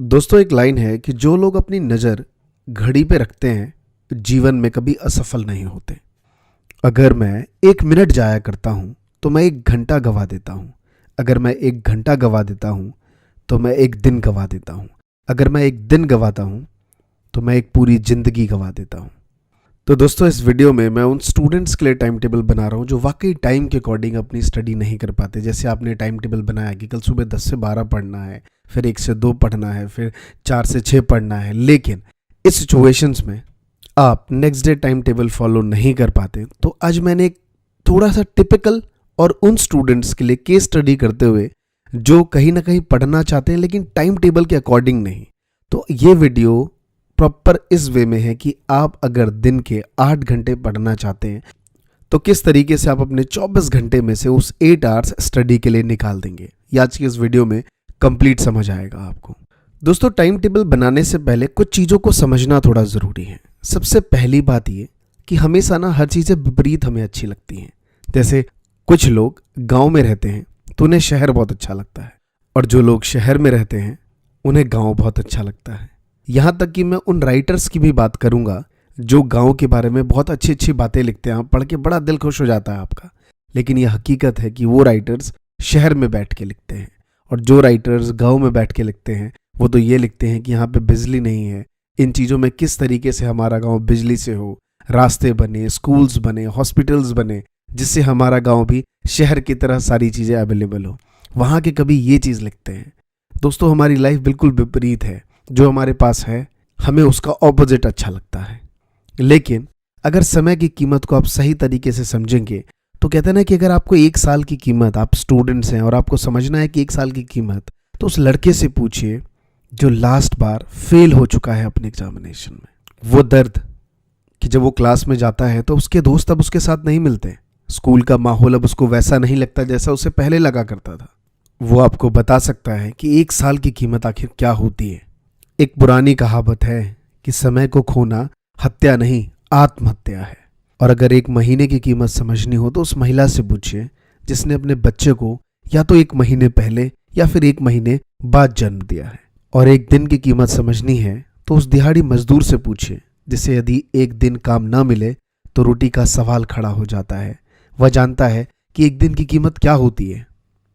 दोस्तों, एक लाइन है कि जो लोग अपनी नज़र घड़ी पे रखते हैं जीवन में कभी असफल नहीं होते। अगर मैं 1 मिनट जाया करता हूँ तो मैं 1 घंटा गवा देता हूँ। अगर मैं 1 घंटा गवा देता हूँ तो मैं एक दिन गवा देता हूँ। अगर मैं एक दिन गवाता हूँ तो मैं एक पूरी ज़िंदगी गवा देता हूँ। तो दोस्तों, इस वीडियो में मैं उन स्टूडेंट्स के लिए टाइम टेबल बना रहा हूँ जो वाकई टाइम के अकॉर्डिंग अपनी स्टडी नहीं कर पाते। जैसे आपने टाइम टेबल बनाया कि कल सुबह 10 से 12 पढ़ना है, फिर 1 से 2 पढ़ना है, फिर 4 से 6 पढ़ना है, लेकिन इस सिचुएशंस में आप next day time table follow नहीं कर पाते। तो आज मैंने एक थोड़ा सा टिपिकल और उन स्टूडेंट्स के लिए केस स्टडी करते हुए जो कहीं ना कहीं पढ़ना चाहते हैं लेकिन टाइम टेबल के अकॉर्डिंग नहीं। तो ये वीडियो प्रॉपर इस वे में है कि आप अगर दिन के 8 घंटे पढ़ना चाहते हैं तो किस तरीके से आप अपने 24 घंटे में से उस 8 आवर्स स्टडी के लिए निकाल देंगे। ये आज की इस वीडियो में कंप्लीट समझ आएगा आपको। दोस्तों, टाइम टेबल बनाने से पहले कुछ चीज़ों को समझना थोड़ा ज़रूरी है। सबसे पहली बात ये कि हमेशा ना हर चीज़ें विपरीत हमें अच्छी लगती हैं। जैसे कुछ लोग गांव में रहते हैं तो उन्हें शहर बहुत अच्छा लगता है, और जो लोग शहर में रहते हैं उन्हें गांव बहुत अच्छा लगता है। यहाँ तक कि मैं उन राइटर्स की भी बात करूँगा जो गांव के बारे में बहुत अच्छी अच्छी बातें लिखते हैं। आप पढ़ के बड़ा दिल खुश हो जाता है आपका। लेकिन यह हकीकत है कि वो राइटर्स शहर में बैठ के लिखते हैं, और जो राइटर्स गांव में बैठ के लिखते हैं वो तो ये लिखते हैं कि यहाँ पे बिजली नहीं है, इन चीज़ों में किस तरीके से हमारा गांव बिजली से हो, रास्ते बने, स्कूल्स बने, हॉस्पिटल्स बने, जिससे हमारा गांव भी शहर की तरह सारी चीज़ें अवेलेबल हो। वहाँ के कभी ये चीज़ लिखते हैं। दोस्तों, हमारी लाइफ बिल्कुल विपरीत है। जो हमारे पास है हमें उसका ऑपोजिट अच्छा लगता है। लेकिन अगर समय की कीमत को आप सही तरीके से समझेंगे तो कहते हैं ना कि अगर आपको 1 साल की कीमत, आप स्टूडेंट्स हैं और आपको समझना है कि 1 साल की कीमत, तो उस लड़के से पूछिए जो लास्ट बार फेल हो चुका है अपने एग्जामिनेशन में। वो दर्द कि जब वो क्लास में जाता है तो उसके दोस्त अब उसके साथ नहीं मिलते, स्कूल का माहौल अब उसको वैसा नहीं लगता जैसा उसे पहले लगा करता था। वो आपको बता सकता है कि 1 साल की कीमत आखिर क्या होती है। एक पुरानी कहावत है कि समय को खोना हत्या नहीं, आत्महत्या है। और अगर 1 महीने की कीमत समझनी हो तो उस महिला से पूछिए जिसने अपने बच्चे को या तो 1 महीने पहले या फिर 1 महीने बाद जन्म दिया है। और 1 दिन की कीमत समझनी है तो उस दिहाड़ी मजदूर से पूछिए जिसे यदि 1 दिन काम ना मिले तो रोटी का सवाल खड़ा हो जाता है। वह जानता है कि 1 दिन की कीमत क्या होती है।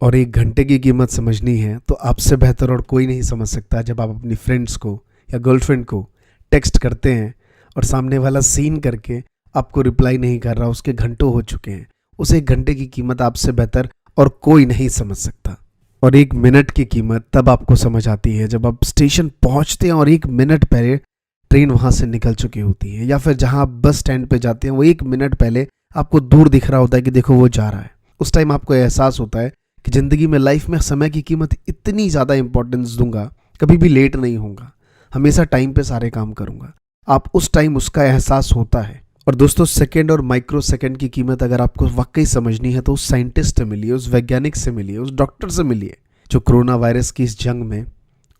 और 1 घंटे की कीमत समझनी है तो आपसे बेहतर और कोई नहीं समझ सकता जब आप अपनी फ्रेंड्स को या गर्लफ्रेंड को टेक्स्ट करते हैं और सामने वाला सीन करके आपको रिप्लाई नहीं कर रहा, उसके घंटों हो चुके हैं। उस 1 घंटे की कीमत आपसे बेहतर और कोई नहीं समझ सकता। और 1 मिनट की कीमत तब आपको समझ आती है जब आप स्टेशन पहुंचते हैं और 1 मिनट पहले ट्रेन वहां से निकल चुकी होती है, या फिर जहां आप बस स्टैंड पे जाते हैं वो 1 मिनट पहले आपको दूर दिख रहा होता है कि देखो वो जा रहा है। उस टाइम आपको एहसास होता है कि ज़िंदगी में, लाइफ में समय की कीमत इतनी ज़्यादा इंपॉर्टेंस दूंगा, कभी भी लेट नहीं होऊंगा, हमेशा टाइम पे सारे काम करूंगा। आप उस टाइम उसका एहसास होता है। और दोस्तों, सेकंड और माइक्रो सेकंड की कीमत अगर आपको वाकई समझनी है तो उस साइंटिस्ट से मिलिए, उस वैज्ञानिक से मिलिए, उस डॉक्टर से मिलिए जो कोरोना वायरस की इस जंग में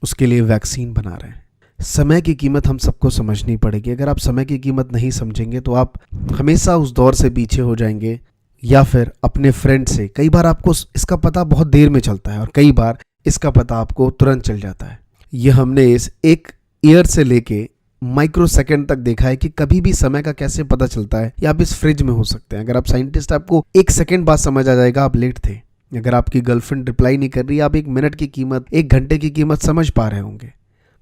उसके लिए वैक्सीन बना रहे हैं। समय की कीमत हम सबको समझनी पड़ेगी। अगर आप समय की कीमत नहीं समझेंगे तो आप हमेशा उस दौर से पीछे हो जाएंगे, या फिर अपने फ्रेंड से। कई बार आपको इसका पता बहुत देर में चलता है और कई बार इसका पता आपको तुरंत चल जाता है। यह हमने इस 1 ईयर से लेके माइक्रो सेकंड तक देखा है कि कभी भी समय का कैसे पता चलता है। या आप इस फ्रिज में हो सकते हैं, अगर आप साइंटिस्ट, आपको 1 सेकंड बाद समझ आ जाएगा आप लेट थे। अगर आपकी गर्लफ्रेंड रिप्लाई नहीं कर रही, आप 1 मिनट की कीमत, 1 घंटे की कीमत समझ पा रहे होंगे।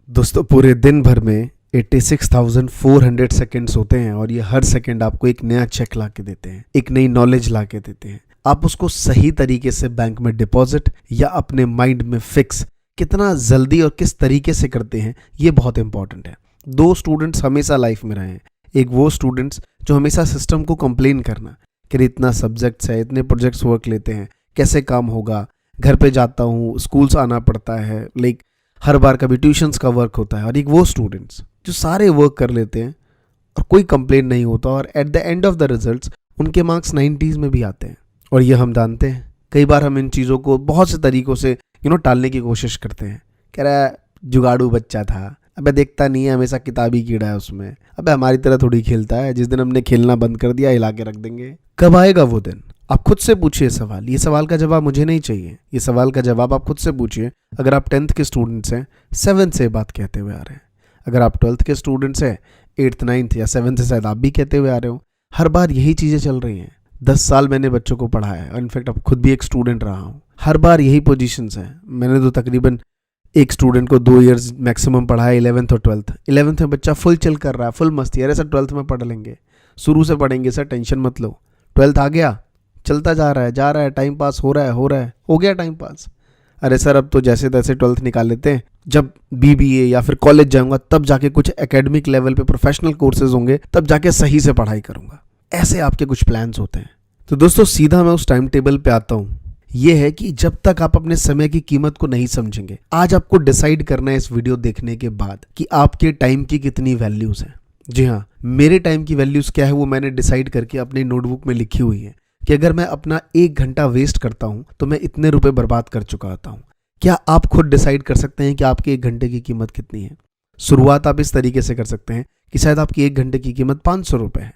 दोस्तों, पूरे दिन भर में 86,400 सेकेंड्स होते हैं और ये हर सेकंड आपको एक नया चेक ला के देते हैं, एक नई नॉलेज ला के देते हैं। आप उसको सही तरीके से बैंक में डिपॉजिट या अपने माइंड में फिक्स कितना जल्दी और किस तरीके से करते हैं, ये बहुत इंपॉर्टेंट है। 2 स्टूडेंट्स हमेशा लाइफ में रहे हैं। एक वो स्टूडेंट्स जो हमेशा सिस्टम को कंप्लेन करना कि इतना सब्जेक्ट्स है, इतने प्रोजेक्ट्स वर्क लेते हैं, कैसे काम होगा, घर पे जाता हूँ, स्कूल्स आना पड़ता है, लाइक हर बार कभी ट्यूशन्स का वर्क होता है। और एक वो स्टूडेंट्स जो सारे वर्क कर लेते हैं और कोई कंप्लेन नहीं होता, और at the end of the results उनके मार्क्स 90s में भी आते हैं। और ये हम जानते हैं। कई बार हम इन चीज़ों को बहुत से तरीक़ों से टालने की कोशिश करते हैं। कह रहा है जुगाड़ू बच्चा था, अबे देखता नहीं है, हमेशा किताबी कीड़ा है उसमें, अबे हमारी तरह थोड़ी खेलता है, जिस दिन हमने खेलना बंद कर दिया हिला के रख देंगे। कब आएगा वो दिन? आप खुद से पूछिए सवाल, ये सवाल का जवाब मुझे नहीं चाहिए, ये सवाल का जवाब आप खुद से पूछिए। अगर आप 10th के स्टूडेंट्स हैं, 7th से बात कहते हुए आ रहे हैं। अगर आप 12th के स्टूडेंट्स हैं, 8th 9th या 7th से शायद आप भी कहते हुए आ रहे हो। हर बार यही चीज़ें चल रही हैं। 10 साल मैंने बच्चों को पढ़ाया है और इनफैक्ट अब खुद भी एक स्टूडेंट रहा हूँ। हर बार यही पोजीशंस हैं। मैंने तो तकरीबन एक स्टूडेंट को 2 ईयर्स मैक्सिमम पढ़ाया, 11th और 12th। 11th में बच्चा फुल चिल कर रहा है, फुल मस्ती। अरे सर 12th में पढ़ लेंगे, शुरू से पढ़ेंगे सर, टेंशन मत लो। 12th आ गया, चलता जा रहा है, टाइम पास हो रहा है, हो गया टाइम पास। अरे सर अब तो जैसे तैसे 12th निकाल लेते हैं, जब BBA या फिर कॉलेज जाऊंगा तब जाके कुछ एकेडमिक लेवल पे प्रोफेशनल कोर्सेज होंगे, तब जाके सही से पढ़ाई करूंगा। ऐसे आपके कुछ प्लान्स होते हैं। तो दोस्तों सीधा मैं उस टाइम टेबल पे आता हूँ। ये है कि जब तक आप अपने समय की कीमत को नहीं समझेंगे, आज आपको डिसाइड करना है इस वीडियो देखने के बाद कि आपके टाइम की कितनी वैल्यूज हैं। जी हाँ, मेरे टाइम की वैल्यूज क्या है वो मैंने डिसाइड करके अपनी नोटबुक में लिखी हुई है कि अगर मैं अपना 1 घंटा वेस्ट करता हूं तो मैं इतने रुपए बर्बाद कर चुका होता हूं। क्या आप खुद डिसाइड कर सकते हैं कि आपके 1 घंटे की कीमत कितनी है? शुरुआत आप इस तरीके से कर सकते हैं कि शायद आपकी 1 घंटे की कीमत 500 रुपये है।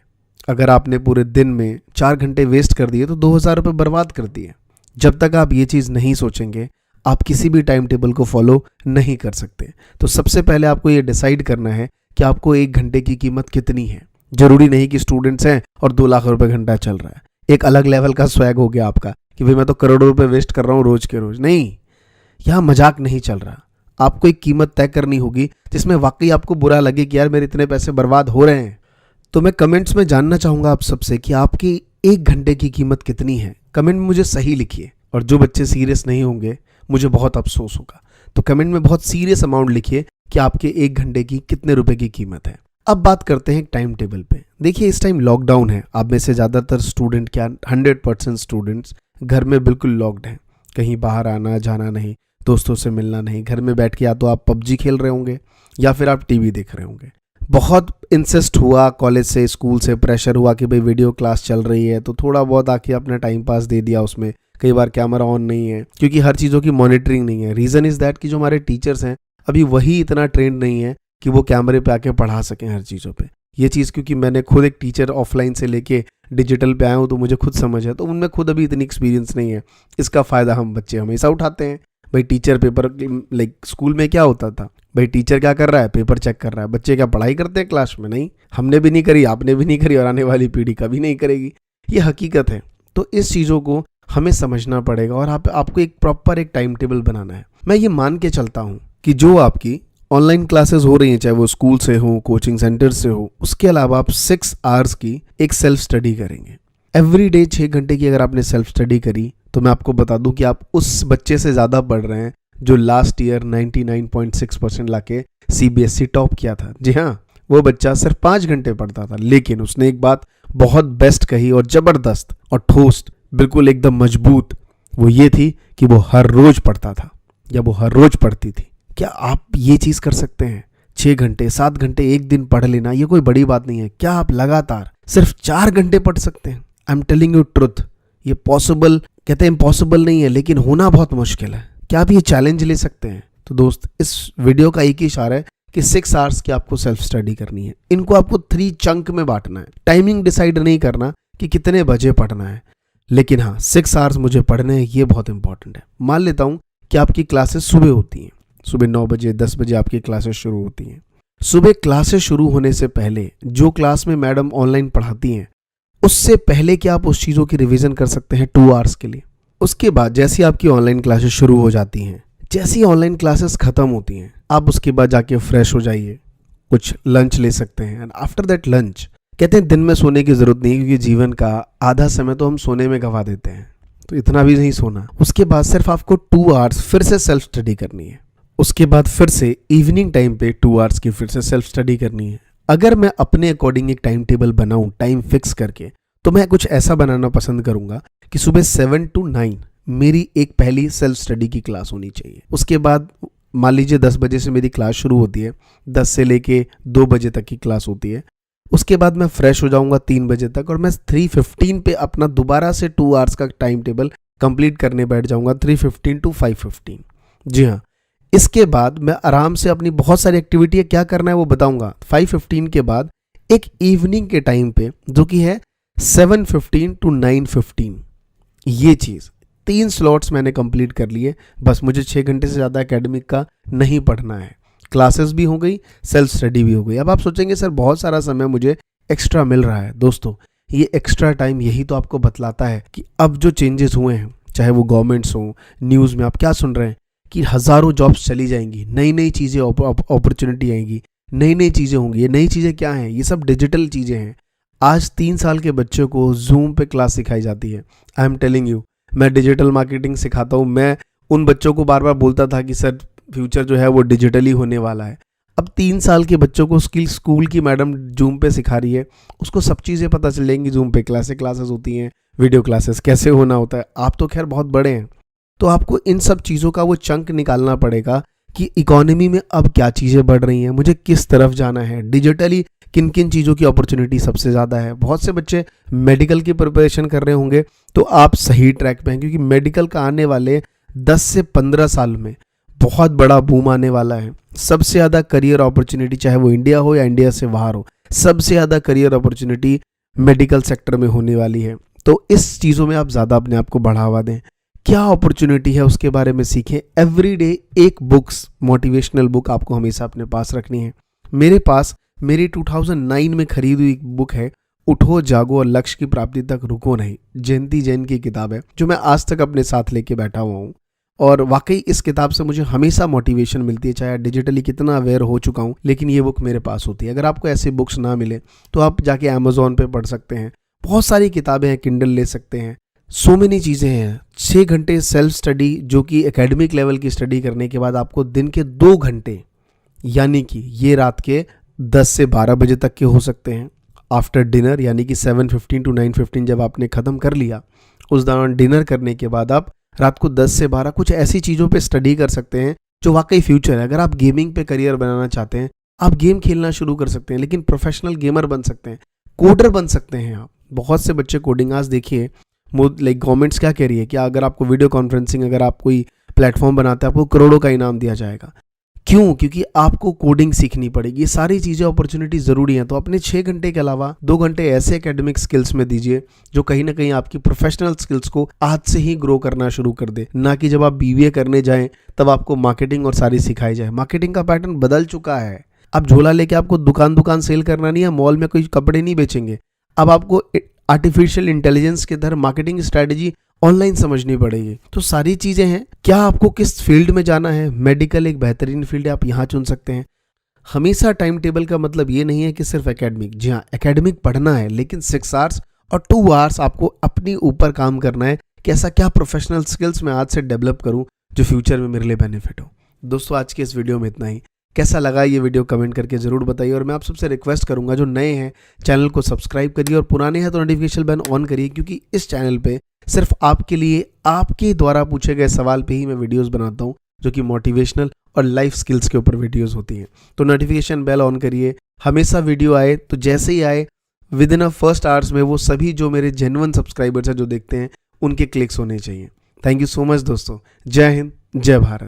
अगर आपने पूरे दिन में 4 घंटे वेस्ट कर दिए तो 2000 रुपये बर्बाद कर दिए। जब तक आप ये चीज़ नहीं सोचेंगे, आप किसी भी टाइम टेबल को फॉलो नहीं कर सकते। तो सबसे पहले आपको ये डिसाइड करना है कि आपको 1 घंटे की कीमत कितनी है। जरूरी नहीं कि स्टूडेंट्स हैं और 2 लाख रुपए घंटा चल रहा है, एक अलग लेवल का स्वैग हो गया आपका कि भाई मैं तो करोड़ों रुपए वेस्ट कर रहा हूँ रोज के रोज। नहीं, यहाँ मजाक नहीं चल रहा। आपको एक कीमत तय करनी होगी जिसमें वाकई आपको बुरा लगे कि यार मेरे इतने पैसे बर्बाद हो रहे हैं। तो मैं कमेंट्स में जानना चाहूंगा आप सबसे कि आपकी 1 घंटे की कीमत कितनी है। कमेंट में मुझे सही लिखिए। और जो बच्चे सीरियस नहीं होंगे, मुझे बहुत अफसोस होगा। तो कमेंट में बहुत सीरियस अमाउंट लिखिए कि आपके 1 घंटे की कितने रुपए की कीमत है। अब बात करते हैं टाइम टेबल पे। देखिए इस टाइम लॉकडाउन है। आप में से ज़्यादातर स्टूडेंट, क्या 100% स्टूडेंट्स घर में बिल्कुल लॉक्ड हैं। कहीं बाहर आना जाना नहीं, दोस्तों से मिलना नहीं। घर में बैठ के या तो आप PUBG खेल रहे होंगे या फिर आप TV देख रहे होंगे। बहुत इंसिस्ट हुआ कॉलेज से, स्कूल से प्रेशर हुआ कि भाई वीडियो क्लास चल रही है, तो थोड़ा बहुत आके अपना टाइम पास दे दिया उसमें। कई बार कैमरा ऑन नहीं है क्योंकि हर चीज़ों की मॉनिटरिंग नहीं है। रीज़न इज़ दैट कि जो हमारे टीचर्स हैं अभी वही इतना ट्रेंड नहीं है कि वो कैमरे पे आके पढ़ा सकें हर चीज़ों पे। ये चीज़ क्योंकि मैंने खुद एक टीचर ऑफलाइन से लेके डिजिटल पे आया हूँ तो मुझे खुद समझ है, तो उनमें खुद अभी इतनी एक्सपीरियंस नहीं है। इसका फ़ायदा हम बच्चे हमेशा उठाते हैं। भाई टीचर पेपर, लाइक स्कूल में क्या होता था, भाई टीचर क्या कर रहा है, पेपर चेक कर रहा है। बच्चे क्या पढ़ाई करते हैं क्लास में? नहीं, हमने भी नहीं करी, आपने भी नहीं करी और आने वाली पीढ़ी कभी नहीं करेगी। ये हकीकत है। तो इस चीज़ों को हमें समझना पड़ेगा और आपको एक प्रॉपर एक टाइम टेबल बनाना है। मैं ये मान के चलता हूँ कि जो आपकी ऑनलाइन क्लासेस हो रही हैं, चाहे वो स्कूल से हो, कोचिंग सेंटर से हो, उसके अलावा आप 6 आवर्स की एक सेल्फ स्टडी करेंगे। एवरी डे 6 घंटे की अगर आपने सेल्फ स्टडी करी तो मैं आपको बता दूं कि आप उस बच्चे से ज़्यादा पढ़ रहे हैं जो लास्ट ईयर 99.6% लाके CBSE टॉप किया था। जी हाँ, वो बच्चा सिर्फ 5 घंटे पढ़ता था, लेकिन उसने एक बात बहुत बेस्ट कही और ज़बरदस्त और ठोस, बिल्कुल एकदम मजबूत। वो ये थी कि वो हर रोज़ पढ़ता था या वो हर रोज़ पढ़ती थी। क्या आप ये चीज़ कर सकते हैं? 6 घंटे 7 घंटे एक दिन पढ़ लेना ये कोई बड़ी बात नहीं है। क्या आप लगातार सिर्फ 4 घंटे पढ़ सकते हैं? I am telling you truth, ये पॉसिबल, कहते हैं इम्पॉसिबल नहीं है, लेकिन होना बहुत मुश्किल है। क्या आप ये चैलेंज ले सकते हैं? तो दोस्त, इस वीडियो का एक ही इशारा है कि 6 आवर्स की आपको सेल्फ स्टडी करनी है। इनको आपको 3 चंक में बांटना है। टाइमिंग डिसाइड नहीं करना कि कितने बजे पढ़ना है, लेकिन हाँ 6 आवर्स मुझे पढ़ने हैं, ये बहुत इंपॉर्टेंट है। मान लेता हूँ कि आपकी क्लासेस सुबह होती हैं, सुबह 9 बजे 10 बजे आपकी क्लासेस शुरू होती हैं। सुबह क्लासेस शुरू होने से पहले जो क्लास में मैडम ऑनलाइन पढ़ाती हैं, उससे पहले क्या आप उस चीज़ों की रिवीजन कर सकते हैं 2 आवर्स के लिए। उसके बाद जैसी आपकी ऑनलाइन क्लासेस शुरू हो जाती हैं, जैसी ऑनलाइन क्लासेस ख़त्म होती हैं, आप उसके बाद जाके फ्रेश हो जाइए, कुछ लंच ले सकते हैं। एंड आफ्टर दैट लंच, कहते हैं दिन में सोने की ज़रूरत नहीं, क्योंकि जीवन का आधा समय तो हम सोने में गंवा देते हैं, तो इतना भी नहीं सोना। उसके बाद सिर्फ आपको 2 आवर्स फिर से सेल्फ स्टडी करनी है। उसके बाद फिर से इवनिंग टाइम पे 2 आवर्स की फिर से सेल्फ स्टडी करनी है। अगर मैं अपने अकॉर्डिंग एक टाइम टेबल बनाऊं टाइम फिक्स करके, तो मैं कुछ ऐसा बनाना पसंद करूंगा कि सुबह 7 to 9 मेरी एक पहली सेल्फ स्टडी की क्लास होनी चाहिए। उसके बाद मान लीजिए 10 बजे से मेरी क्लास शुरू होती है, 10 से लेके 2 बजे तक की क्लास होती है। उसके बाद मैं फ्रेश हो जाऊंगा 3 बजे तक और मैं 3:15 पे अपना दोबारा से 2 आवर्स का टाइम टेबल कंप्लीट करने बैठ जाऊंगा, 3:15 to 5:15। जी हाँ, इसके बाद मैं आराम से अपनी बहुत सारी एक्टिविटी क्या करना है वो बताऊंगा। 5:15 के बाद एक इवनिंग के टाइम पे, जो कि है 7:15 to 9:15, ये चीज़ 3 स्लॉट्स मैंने कंप्लीट कर लिए, बस मुझे 6 घंटे से ज़्यादा एकेडमिक का नहीं पढ़ना है। क्लासेस भी हो गई, सेल्फ स्टडी भी हो गई। अब आप सोचेंगे सर बहुत सारा समय मुझे एक्स्ट्रा मिल रहा है। दोस्तों, ये एक्स्ट्रा टाइम यही तो आपको बतलाता है कि अब जो चेंजेस हुए हैं, चाहे वो गवर्नमेंट्स हों, न्यूज़ में आप क्या सुन रहे हैं कि हज़ारों जॉब्स चली जाएंगी, नई नई चीज़ें अपॉर्चुनिटी आएंगी, नई नई चीज़ें होंगी। ये नई चीज़ें क्या हैं? ये सब डिजिटल चीज़ें हैं। आज 3 साल के बच्चों को जूम पे क्लास सिखाई जाती है। आई एम टेलिंग यू, मैं डिजिटल मार्केटिंग सिखाता हूँ। मैं उन बच्चों को बार बार बोलता था कि सर फ्यूचर जो है वो डिजिटली होने वाला है। अब 3 साल के बच्चों को स्कूल की मैडम जूम पे सिखा रही है, उसको सब चीज़ें पता चल जाएंगी। जूम पे क्लासेस होती हैं, वीडियो क्लासेस कैसे होना होता है। आप तो खैर बहुत बड़े हैं, तो आपको इन सब चीज़ों का वो चंक निकालना पड़ेगा कि इकोनॉमी में अब क्या चीज़ें बढ़ रही हैं, मुझे किस तरफ जाना है, डिजिटली किन किन चीज़ों की अपॉर्चुनिटी सबसे ज़्यादा है। बहुत से बच्चे मेडिकल की प्रिपरेशन कर रहे होंगे, तो आप सही ट्रैक पे हैं, क्योंकि मेडिकल का आने वाले 10 से 15 साल में बहुत बड़ा बूम आने वाला है। सबसे ज़्यादा करियर अपॉर्चुनिटी, चाहे वो इंडिया हो या इंडिया से बाहर हो, सबसे ज़्यादा करियर अपॉर्चुनिटी मेडिकल सेक्टर में होने वाली है। तो इस चीज़ों में आप ज़्यादा अपने आप को बढ़ावा दें। क्या अपॉर्चुनिटी है उसके बारे में सीखें। एवरीडे एक बुक्स, मोटिवेशनल बुक आपको हमेशा अपने पास रखनी है। मेरे पास मेरी 2009 में खरीदी हुई एक बुक है, उठो जागो और लक्ष्य की प्राप्ति तक रुको नहीं। जयंती जैन की किताब है, जो मैं आज तक अपने साथ लेके बैठा हुआ हूँ। और वाकई इस किताब से मुझे हमेशा मोटिवेशन मिलती है, चाहे डिजिटली कितना अवेयर हो चुका हूँ, लेकिन ये बुक मेरे पास होती है। अगर आपको ऐसी बुक्स ना मिले तो आप जाके अमेज़ॉन पे पढ़ सकते हैं। बहुत सारी किताबें हैं, किंडल ले सकते हैं। सो मेनी चीज़ें हैं। 6 घंटे सेल्फ स्टडी, जो कि एकेडमिक लेवल की स्टडी करने के बाद आपको दिन के 2 घंटे, यानी कि ये रात के 10 से 12 बजे तक के हो सकते हैं, आफ्टर डिनर, यानी कि 7:15 to 9:15 जब आपने ख़त्म कर लिया, उस दौरान डिनर करने के बाद आप रात को 10 से 12 कुछ ऐसी चीज़ों पे स्टडी कर सकते हैं जो वाकई फ्यूचर है। अगर आप गेमिंग पे करियर बनाना चाहते हैं, आप गेम खेलना शुरू कर सकते हैं, लेकिन प्रोफेशनल गेमर बन सकते हैं, कोडर बन सकते हैं आप। बहुत से बच्चे कोडिंग, आज देखिए लाइक गवर्नमेंट्स क्या कह रही है कि अगर आपको वीडियो कॉन्फ्रेंसिंग, अगर आप कोई प्लेटफॉर्म बनाते हैं, आपको करोड़ों का इनाम दिया जाएगा। क्यों? क्योंकि आपको कोडिंग सीखनी पड़ेगी। ये सारी चीज़ें अपॉर्चुनिटी ज़रूरी हैं। तो अपने 6 घंटे के अलावा 2 घंटे ऐसे एकेडमिक स्किल्स में दीजिए जो कहीं ना कहीं आपकी प्रोफेशनल स्किल्स को आज से ही ग्रो करना शुरू कर दे। ना कि जब आप बीबीए करने जाएं तब आपको मार्केटिंग और सारी सिखाई जाए। मार्केटिंग का पैटर्न बदल चुका है। अब झोला लेके आपको दुकान सेल करना नहीं है, मॉल में कोई कपड़े नहीं बेचेंगे। अब आपको आर्टिफिशियल इंटेलिजेंस के अंदर मार्केटिंग स्ट्रैटेजी ऑनलाइन समझनी पड़ेगी। तो सारी चीज़ें हैं। क्या आपको किस फील्ड में जाना है? मेडिकल एक बेहतरीन फील्ड है, आप यहाँ चुन सकते हैं। हमेशा टाइम टेबल का मतलब ये नहीं है कि सिर्फ एकेडमिक। जी हाँ, एकेडमिक पढ़ना है, लेकिन 6 आवर्स और 2 आवर्स आपको अपनी ऊपर काम करना है कि ऐसा क्या प्रोफेशनल स्किल्स मैं आज से डेवलप करूँ जो फ्यूचर में मेरे लिए बेनिफिट हो। दोस्तों, आज के इस वीडियो में इतना ही। कैसा लगा ये वीडियो कमेंट करके ज़रूर बताइए। और मैं आप सबसे रिक्वेस्ट करूंगा, जो नए हैं चैनल को सब्सक्राइब करिए और पुराने हैं तो नोटिफिकेशन बेल ऑन करिए, क्योंकि इस चैनल पे सिर्फ आपके लिए, आपके द्वारा पूछे गए सवाल पे ही मैं वीडियोस बनाता हूँ, जो कि मोटिवेशनल और लाइफ स्किल्स के ऊपर वीडियोस होती हैं। तो नोटिफिकेशन बेल ऑन करिए, हमेशा वीडियो आए तो जैसे ही आए विद इन फर्स्ट आवर्स में वो सभी जो मेरे जेन्युइन सब्सक्राइबर्स हैं जो देखते हैं, उनके क्लिक्स होने चाहिए। थैंक यू सो मच दोस्तों। जय हिंद, जय भारत।